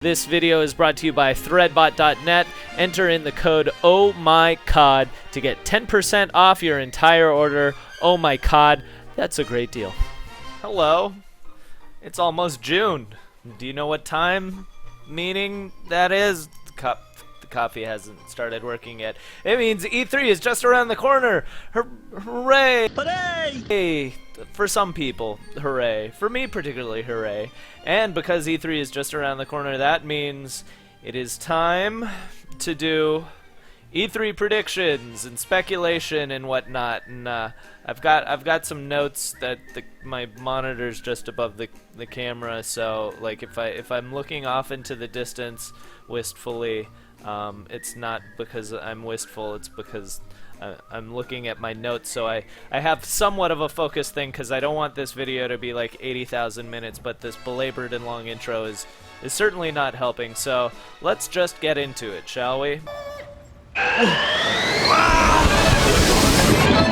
This video is brought to you by threadbot.net. Enter in the code OhMyCOD to get 10% off your entire order. Oh my God, that's a great deal. Hello, it's almost June. Do you know what time meaning that is? The coffee hasn't started working yet. It means E3 is just around the corner. Hooray! Hooray! For some people, hooray. For me particularly, hooray. And because E3 is just around the corner, that means it is time to do E3 predictions and speculation and whatnot. And I've got some notes that my monitor's just above the camera, so like if I'm looking off into the distance wistfully, it's not because I'm wistful, it's because I'm looking at my notes, so I have somewhat of a focus thing because I don't want this video to be like 80,000 minutes, but this belabored and long intro is certainly not helping, so let's just get into it, shall we?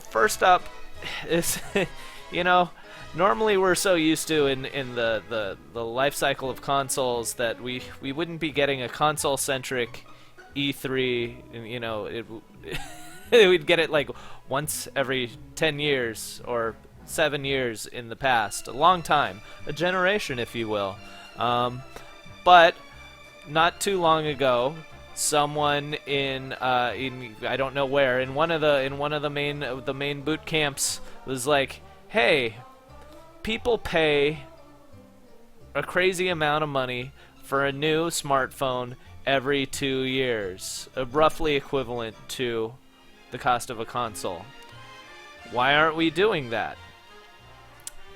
First up is, you know, normally we're so used to in the life cycle of consoles that we wouldn't be getting a console-centric E3, and, you know, we'd get it like once every 10 years or 7 years in the past. A long time. A generation, if you will. But not too long ago, someone in I don't know where, in one of the main boot camps was like, "Hey, people pay a crazy amount of money for a new smartphone every 2 years, roughly equivalent to the cost of a console. Why aren't we doing that?"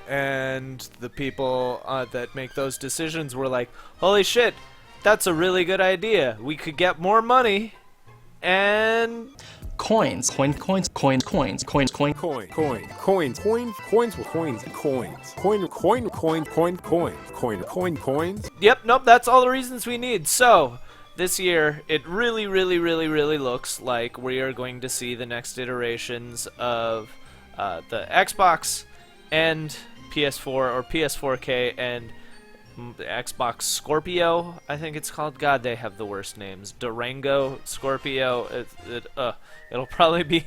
And the people that make those decisions were like, "Holy shit, that's a really good idea. We could get more money and coins with coins. Yep, nope, that's all the reasons we need." So this year, it really looks like we are going to see the next iterations of the Xbox and PS4, or PS4K and Xbox Scorpio, I think it's called. God, they have the worst names. Durango, Scorpio. It'll probably be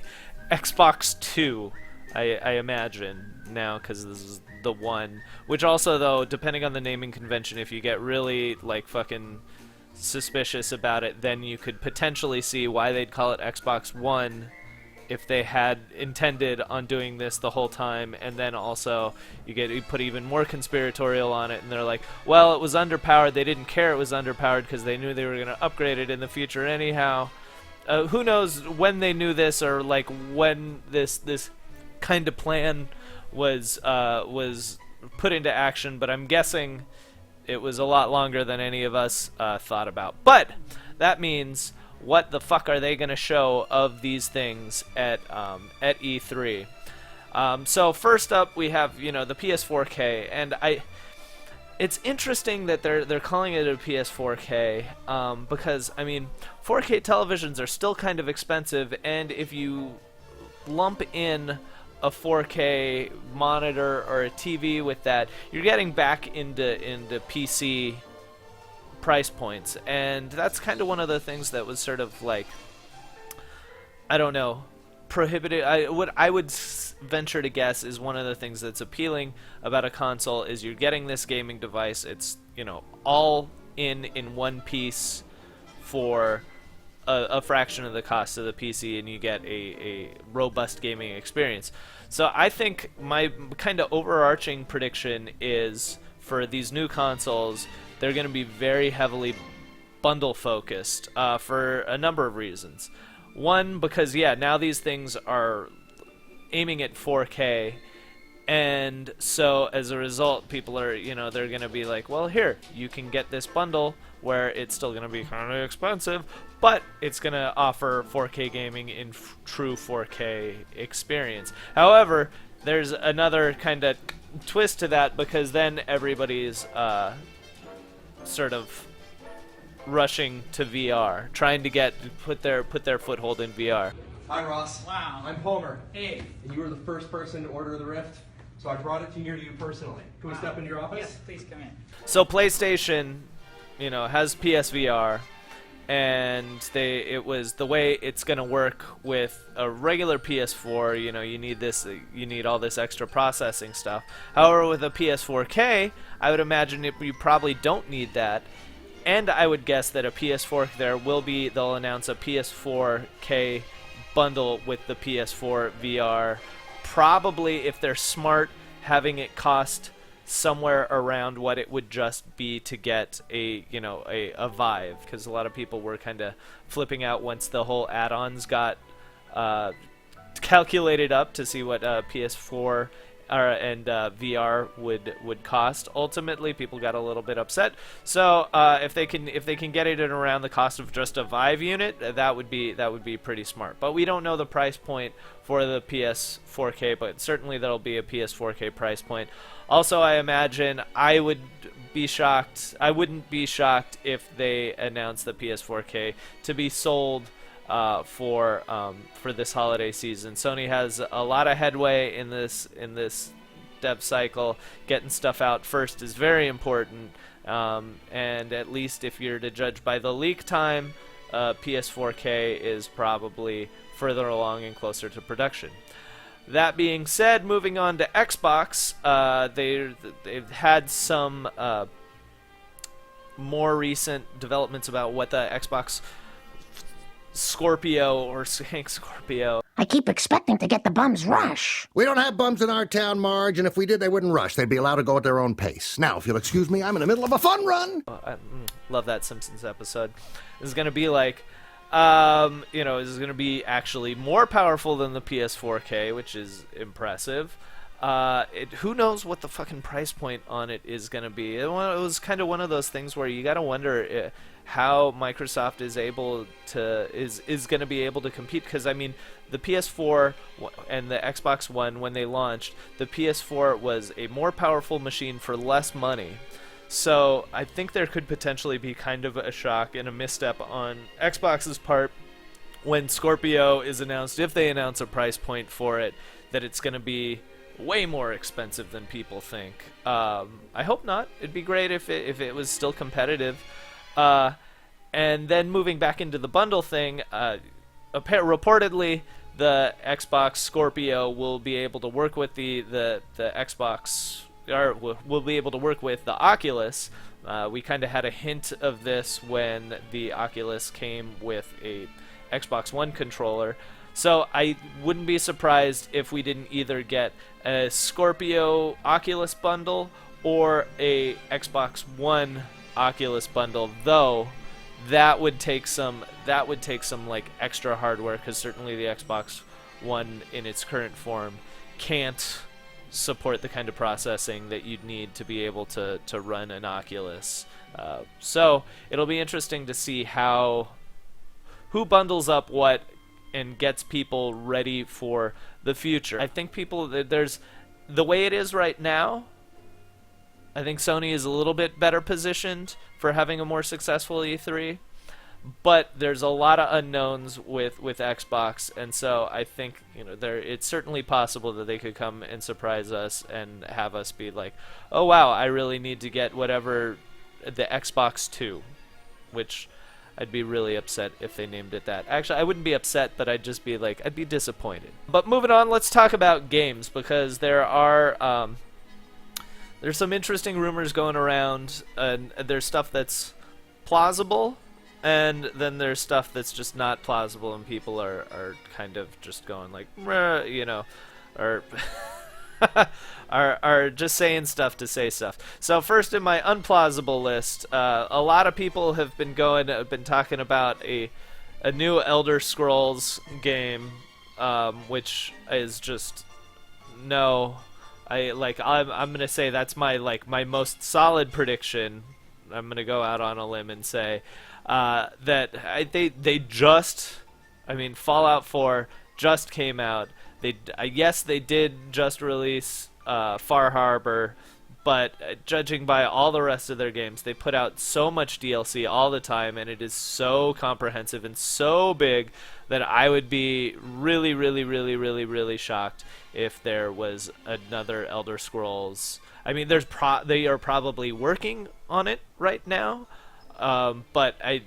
Xbox 2, I imagine, now, because this is the one. Which also, though, depending on the naming convention, if you get really, like, fucking suspicious about it, then you could potentially see why they'd call it Xbox One if they had intended on doing this the whole time. And then also you put even more conspiratorial on it, and they're like, well, it was underpowered. They didn't care it was underpowered because they knew they were going to upgrade it in the future anyhow. Who knows when they knew this, or like when this kind of plan was put into action, but I'm guessing it was a lot longer than any of us thought about. But that means, what the fuck are they going to show of these things at E3? So first up, we have, you know, the PS4K, and it's interesting that they're calling it a PS4K, because I mean, 4K televisions are still kind of expensive, and if you lump in a 4K monitor or a TV with that, you're getting back into PC price points, and that's kind of one of the things that was sort of like, I don't know, prohibited. What I would venture to guess is one of the things that's appealing about a console is you're getting this gaming device. It's, you know, all in one piece for a fraction of the cost of the PC, and you get a robust gaming experience. So I think my kind of overarching prediction is, for these new consoles, they're going to be very heavily bundle focused for a number of reasons. One, because yeah, now these things are aiming at 4K, and so as a result, people are, you know, they're going to be like, well, here, you can get this bundle where it's still going to be kind of expensive, but it's going to offer 4K gaming in true 4K experience. However, there's another kind of twist to that, because then everybody's sort of rushing to VR, trying to put their foothold in VR. Hi, Ross. Wow. I'm Palmer. Hey. And you were the first person to order the Rift, so I brought it to you personally. Can we step into your office? Yes, please come in. So PlayStation has PSVR, and it was the way it's going to work with a regular PS4. You need all this extra processing stuff. However, with a PS4K, I would imagine you probably don't need that. And I would guess that a PS4 they'll announce a PS4K bundle with the PS4 VR. Probably, if they're smart, having it cost somewhere around what it would just be to get a Vive, because a lot of people were kind of flipping out once the whole add-ons got calculated up to see what PS4 and VR would cost. Ultimately, people got a little bit upset. So if they can get it at around the cost of just a Vive unit, that would be pretty smart. But we don't know the price point for the PS4K, but certainly there'll be a PS4K price point. Also, I imagine I wouldn't be shocked if they announced the PS4K to be sold for this holiday season. Sony has a lot of headway in this dev cycle. Getting stuff out first is very important, and at least if you're to judge by the leak time, PS4K is probably further along and closer to production. That being said, moving on to Xbox, they've had some more recent developments about what the Xbox Scorpio or Hank Scorpio. I keep expecting to get the bums rush. We don't have bums in our town, Marge, and if we did, they wouldn't rush. They'd be allowed to go at their own pace. Now, if you'll excuse me, I'm in the middle of a fun run. I love that Simpsons episode. This is going to be like, this is going to be actually more powerful than the PS4K, which is impressive. Who knows what the fucking price point on it is going to be. It was kind of one of those things where you got to wonder how Microsoft is going to be able to compete, because I mean the PS4 and the Xbox One, when they launched, the PS4 was a more powerful machine for less money. So I think there could potentially be kind of a shock and a misstep on Xbox's part when Scorpio is announced, if they announce a price point for it, that it's going to be way more expensive than people think. I hope not. It'd be great if it was still competitive. And then moving back into the bundle thing, reportedly the Xbox Scorpio will be able to work with the Xbox, or will be able to work with the Oculus. We kind of had a hint of this when the Oculus came with a Xbox One controller. So I wouldn't be surprised if we didn't either get a Scorpio Oculus bundle or a Xbox One Oculus bundle, though that would take some like extra hardware, because certainly the Xbox One in its current form can't support the kind of processing that you'd need to be able to run an Oculus. So it'll be interesting to see who bundles up what and gets people ready for the future. I think there's the way it is right now, I think Sony is a little bit better positioned for having a more successful E3, but there's a lot of unknowns with Xbox, and so I think it's certainly possible that they could come and surprise us and have us be like, oh wow, I really need to get whatever, the Xbox 2, which I'd be really upset if they named it that. Actually, I wouldn't be upset, but I'd just be like, I'd be disappointed. But moving on, let's talk about games, because there's some interesting rumors going around, and there's stuff that's plausible, and then there's stuff that's just not plausible, and people are kind of just going like, or are just saying stuff to say stuff. So first in my unplausible list, a lot of people have been talking about a new Elder Scrolls game, which is just no. I'm gonna say that's my most solid prediction. I'm gonna go out on a limb and say that Fallout 4 just came out. Yes, they did just release Far Harbor, but judging by all the rest of their games, they put out so much DLC all the time, and it is so comprehensive and so big that I would be really, really, really, really, really shocked if there was another Elder Scrolls. I mean, they are probably working on it right now, but I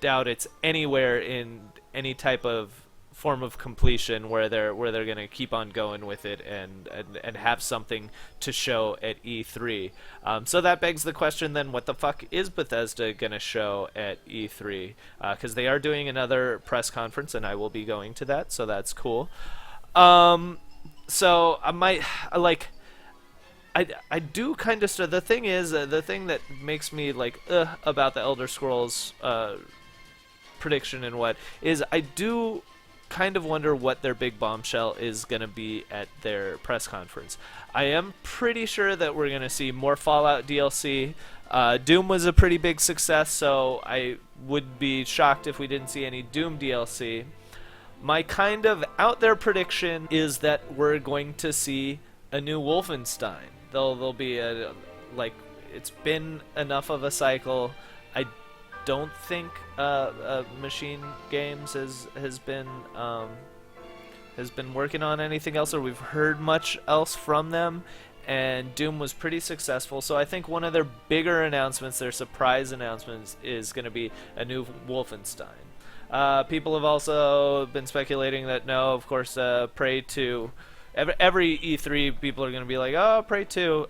doubt it's anywhere in any type of form of completion where they're gonna keep on going with it and have something to show at E3. So that begs the question then, what the fuck is Bethesda gonna show at E3? Because they are doing another press conference, and I will be going to that, so that's cool. So I might like. I do kind of the thing is the thing that makes me like about the Elder Scrolls prediction and what is I do kind of wonder what their big bombshell is going to be at their press conference. I am pretty sure that we're going to see more Fallout DLC. Doom was a pretty big success, so I would be shocked if we didn't see any Doom DLC. My kind of out there prediction is that we're going to see a new Wolfenstein. There'll be a like it's been enough of a cycle. I don't think Machine Games has been working on anything else, or we've heard much else from them. And Doom was pretty successful, so I think one of their bigger announcements, their surprise announcements, is going to be a new Wolfenstein. People have also been speculating that no, of course, Prey 2. Every E3, people are going to be like, oh, Prey 2.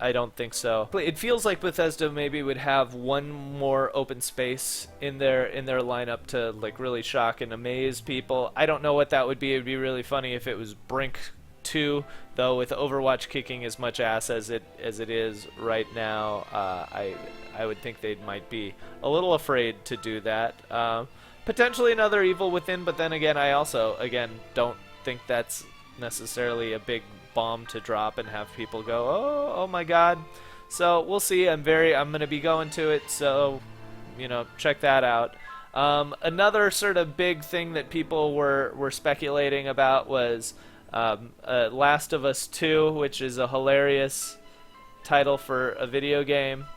I don't think so. It feels like Bethesda maybe would have one more open space in their lineup to like really shock and amaze people. I don't know what that would be. It would be really funny if it was Brink 2, though. With Overwatch kicking as much ass as it is right now, I would think they might be a little afraid to do that. Potentially another Evil Within, but then again, I also don't think that's necessarily a big bomb to drop and have people go, oh my god. So we'll see. I'm going to be going to it, so check that out. Another sort of big thing that people were speculating about was Last of Us 2, which is a hilarious title for a video game.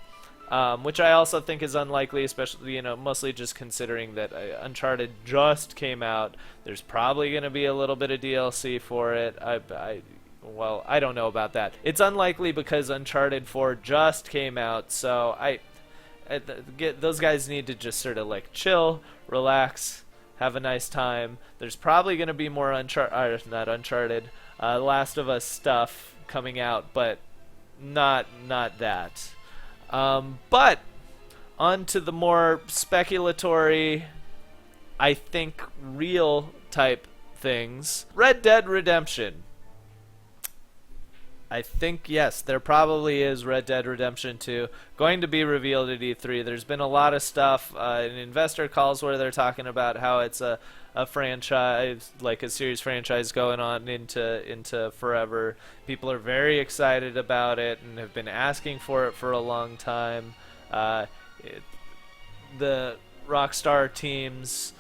Which I also think is unlikely, especially, mostly just considering that Uncharted just came out. There's probably going to be a little bit of DLC for it. Well, I don't know about that. It's unlikely because Uncharted 4 just came out, so those guys need to just sort of like chill, relax, have a nice time. There's probably going to be more Last of Us stuff coming out, but not that. But on to the more speculatory, I think real type things. Red Dead Redemption. I think, yes, there probably is Red Dead Redemption 2 going to be revealed at E3. There's been a lot of stuff in investor calls where they're talking about how it's a franchise, like a series franchise going on into forever. People are very excited about it and have been asking for it for a long time. The Rockstar teams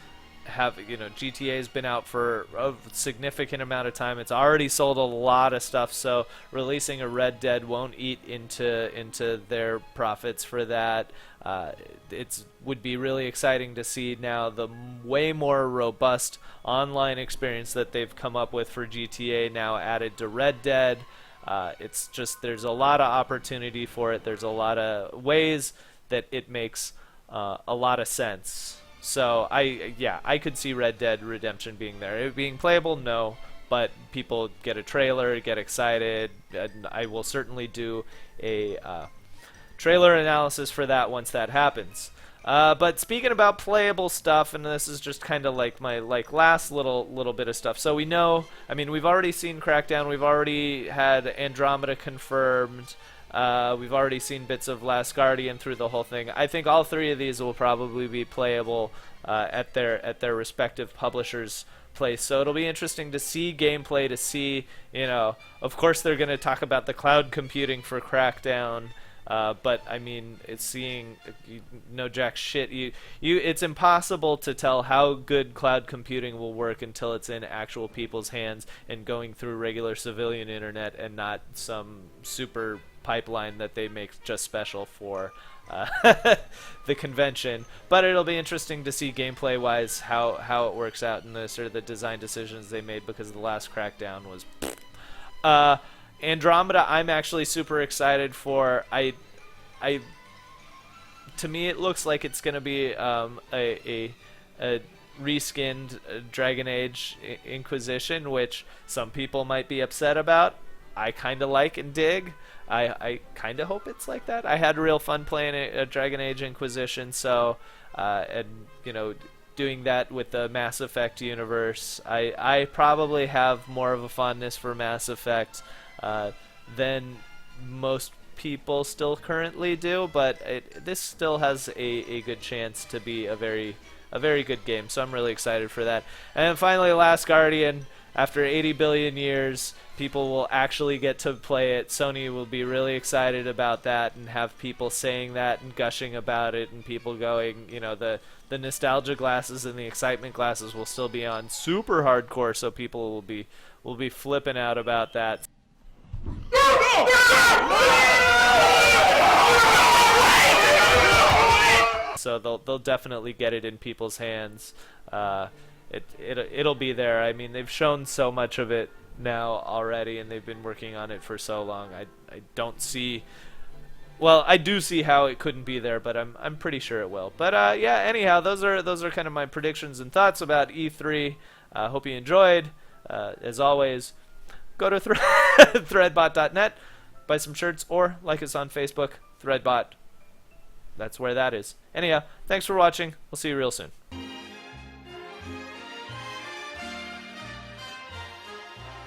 have, GTA's been out for a significant amount of time. It's already sold a lot of stuff, so releasing a Red Dead won't eat into their profits for that. It would be really exciting to see now the way more robust online experience that they've come up with for GTA now added to Red Dead. It's just, there's a lot of opportunity for it. There's a lot of ways that it makes a lot of sense. So I could see Red Dead Redemption being there. It being playable, no, but people get a trailer, get excited. And I will certainly do a trailer analysis for that once that happens. But speaking about playable stuff, and this is just kind of like my last little bit of stuff. So we know, we've already seen Crackdown. We've already had Andromeda confirmed. We've already seen bits of Last Guardian through the whole thing. I think all three of these will probably be playable at their respective publishers' place. So it'll be interesting to see gameplay, to see, of course they're going to talk about the cloud computing for Crackdown. But it's seeing jack shit. It's impossible to tell how good cloud computing will work until it's in actual people's hands and going through regular civilian internet and not some super pipeline that they make just special for the convention. But it'll be interesting to see gameplay wise how it works out and the sort of the design decisions they made, because the last Crackdown was Andromeda I'm actually super excited for. I to me, it looks like it's going to be a reskinned Dragon Age Inquisition, which some people might be upset about. I kind of like and dig. I kind of hope it's like that. I had real fun playing a Dragon Age Inquisition, so and doing that with the Mass Effect universe, I probably have more of a fondness for Mass Effect than most people still currently do, but this still has a good chance to be a very good game, so I'm really excited for that. And then finally, Last Guardian. After 80 billion years, people will actually get to play it. Sony will be really excited about that and have people saying that and gushing about it, and people going, the nostalgia glasses and the excitement glasses will still be on super hardcore, so people will be flipping out about that. So they'll definitely get it in people's hands. It'll be there. I mean, they've shown so much of it now already, and they've been working on it for so long. I don't see. Well, I do see how it couldn't be there, but I'm pretty sure it will. But yeah. Anyhow, those are kind of my predictions and thoughts about E3. Hope you enjoyed. As always, go to threadbot.net, buy some shirts, or like us on Facebook, Threadbot. That's where that is. Anyhow, thanks for watching. We'll see you real soon.